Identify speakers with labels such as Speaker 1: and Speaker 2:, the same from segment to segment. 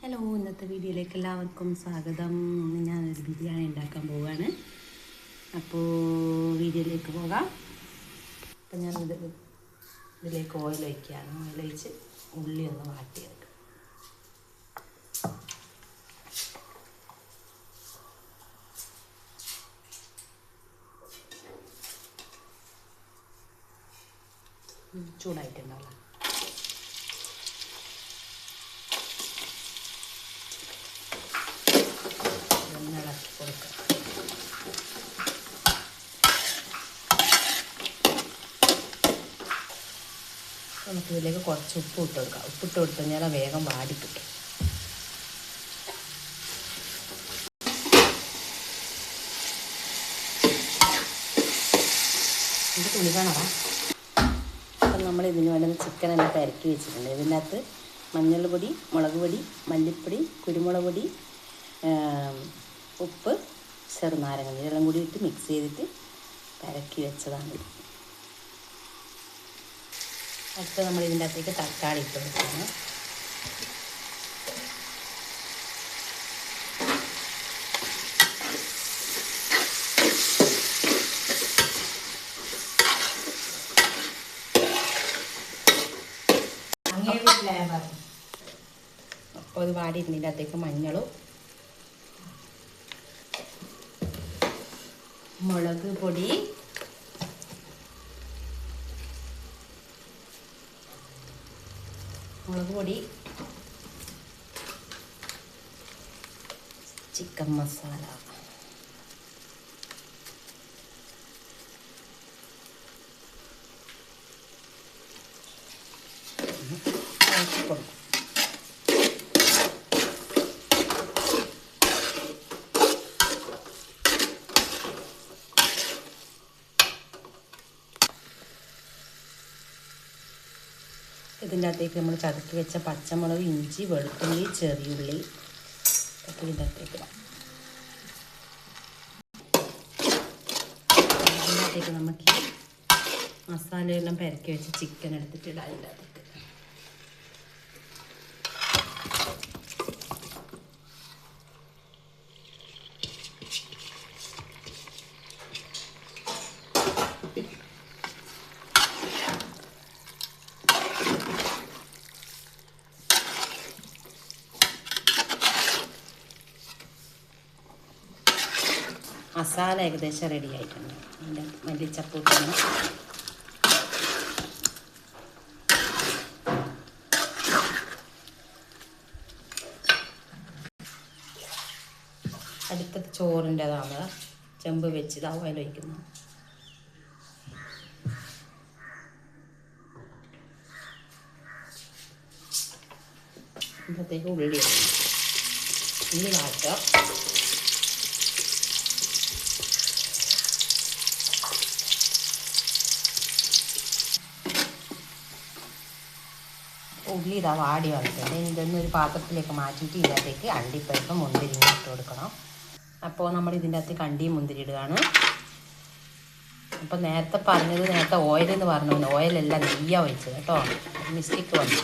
Speaker 1: Hello, ഇന്നത്തെ വീഡിയോയിലേക്ക് എല്ലാവർക്കും സ്വാഗതം. ഇന്ന് ഞാനൊരു ബിരിയാണി ഉണ്ടാക്കാൻ പോവുകയാണ്. അപ്പോൾ വീഡിയോയിലേക്ക് പോകാം. അപ്പം ഇതിലേക്ക് ഓയിൽ ഒഴിക്കുകയാണ്. ഓയിൽ ഒഴിച്ച് ഉള്ളി ഒന്ന് വാട്ടിയെടുക്കുക. ചൂടായിട്ടുണ്ടാവില്ല. ഇളക്കി കൊടുക്കുക. നമുക്ക് ഇതിലേക്ക് കുറച്ച് ഉപ്പ് ഇട്ട് കൊടുക്കാം. ഉപ്പിട്ട് കൊടുത്തു കഴിഞ്ഞാൽ വേഗം വാടിക്കിട്ടും. ഇത് തുണി കാണാം. അപ്പം നമ്മൾ ഇതിന് വേണ്ടുന്ന ചിക്കനെല്ലാം ഇറക്കി വെച്ചിട്ടുണ്ട്. ഇതിൻ്റെ അകത്ത് മഞ്ഞൾപ്പൊടി, മുളക് പൊടി, മല്ലിപ്പൊടി, കുരുമുളക് പൊടി, ഉപ്പ്, ചെറുനാരങ്ങ ഇതെല്ലാം കൂടി ഇട്ട് മിക്സ് ചെയ്തിട്ട് ഇറക്കി വെച്ചതാണ്. അടുത്ത നമ്മൾ ഇതിൻ്റെ അകത്തേക്ക് തക്കാളി ഇട്ട് വെക്കുകയാണ്. അപ്പോൾ അത് വാടിയിരുന്നതിൻ്റെ അകത്തേക്ക് മഞ്ഞളും മുളക് പൊടി, ചിക്കൻ മസാല, കൊടുക്കും. ഇതിൻ്റെ അകത്തേക്ക് നമ്മൾ ചതക്കി വെച്ച പച്ചമുളക്, ഇഞ്ചി, വെളുത്തുള്ളി, ചെറിയുള്ളി ഒക്കെ ഇതിൻ്റെ അകത്തേക്ക് ഇടാം. ഇതിൻ്റെ അകത്തേക്ക് നമുക്ക് ഈ മസാലയെല്ലാം പെരക്കി വെച്ച് ചിക്കൻ എടുത്തിട്ട് ഇടാം. ഇതിൻ്റെ അകത്തേക്ക് മസാല ഏകദേശം റെഡി ആയിട്ടുണ്ട്. അതിൻ്റെ മല്ലിച്ചപ്പ് ഇട്ടണം. അടുത്തത് ചോറിൻ്റെതാണ്. ചെമ്പ് വെച്ച് ഇത് ഓയിൽ ഒഴിക്കുന്നു. ഇന്നത്തേക്ക് ഉള്ളി വാട്ടുക. ഉള്ളി ഇതാ വാടി വന്നിട്ടുണ്ട്. ഇതൊന്നും ഒരു പാത്രത്തിലേക്ക് മാറ്റിയിട്ട് ഇതിനകത്തേക്ക് അണ്ടിപ്പരിപ്പ്, മുന്തിരി ഇട്ട് കൊടുക്കണം. അപ്പോൾ നമ്മൾ ഇതിൻ്റെ അകത്ത് അണ്ടിയും മുന്തിരി ഇടുകയാണ്. അപ്പോൾ നേരത്തെ ഓയിൽ എന്ന് പറഞ്ഞു, ഓയിലല്ല നെയ്യാണ് ഒഴിച്ചത് കേട്ടോ. മിസ്റ്റേക്ക് വന്നു.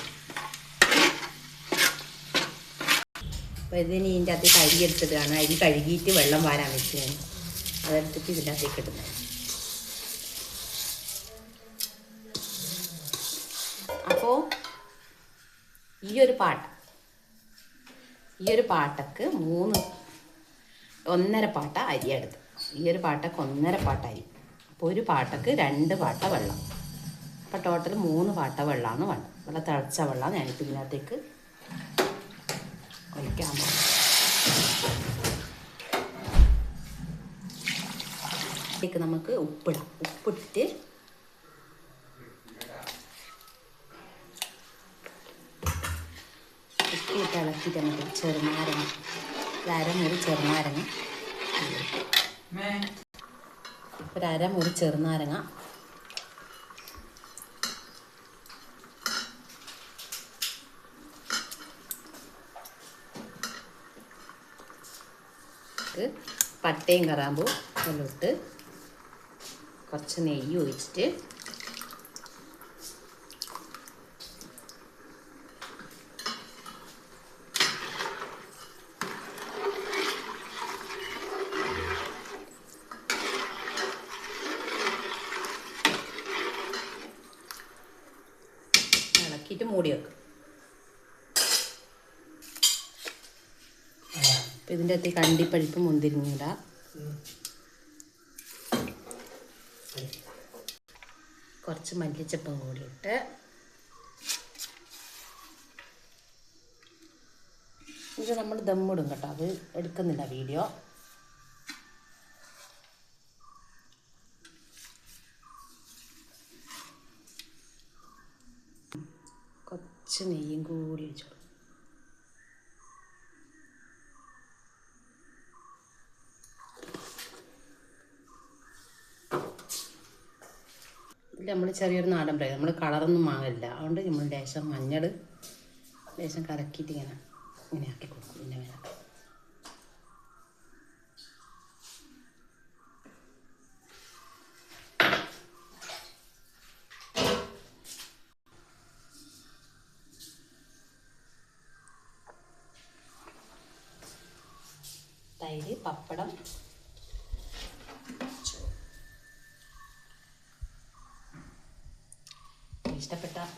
Speaker 1: അപ്പോൾ ഇതിന് ഇതിൻ്റെ അകത്ത് അരി എടുത്തതാണ്. അരി കഴുകിയിട്ട് വെള്ളം വാരാൻ വെച്ചതാണ്. അതെടുത്തിട്ട് ഇതിൻ്റെ അകത്തേക്ക് ഇടുന്നത്. അപ്പോൾ ഈ ഒരു പാട്ടക്ക് 1.5 പാട്ട അരി എടുത്ത്. ഈ ഒരു പാട്ടക്ക് 1.5 പാട്ട അരി. അപ്പോൾ ഒരു പാട്ടക്ക് 2 പാട്ട വെള്ളം. അപ്പോൾ ടോട്ടൽ 3 പാട്ട വെള്ളമാണ് വേണ്ടത്. നല്ല തിളച്ച വെള്ളം ഞാനിപ്പോൾ ഇതിനകത്തേക്ക് ഒഴിക്കാൻ പോകും. ഇതിലേക്ക് നമുക്ക് ഉപ്പിടാം. ഉപ്പിട്ട് ഇളക്കിയിട്ട് നമുക്ക് ചെറുനാരങ്ങ, 1/2 മുറി ചെറുനാരങ്ങ, 1/2 മുറി ചെറുനാരങ്ങ, പട്ടയും കറാമ്പും എല്ലാം ഇട്ട് കുറച്ച് നെയ്യ് ഒഴിച്ചിട്ട് അപ്പോൾ ഇതിൻ്റെ അകത്തേക്ക് അണ്ടിപ്പരിപ്പ് മുന്തിരിങ്ങിടാം. കുറച്ച് മല്ലിച്ചപ്പും കൂടി ഇട്ട് ഇത് നമ്മൾ ദമ്മിടും കേട്ടോ. അത് എടുക്കുന്നില്ല വീഡിയോ. കുറച്ച് നെയ്യും കൂടി ഒഴിച്ചു. ഇതിൽ നമ്മൾ ചെറിയൊരു നാടൻ പ്രയോഗം, നമ്മൾ കളറൊന്നും വാങ്ങില്ല. അതുകൊണ്ട് നമ്മൾ ലേശം മഞ്ഞൾ ലേശം കലക്കിയിട്ട് ഇങ്ങനെ ആക്കി കൊടുക്കും. പിന്നെ വേണം തൈര്, പപ്പടം,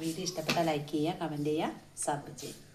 Speaker 1: വീഡിയോ ഇഷ്ടപ്പെട്ടാൽ ലൈക്ക് ചെയ്യുക, കമൻറ്റ് ചെയ്യുക, സബ് ചെയ്യുക.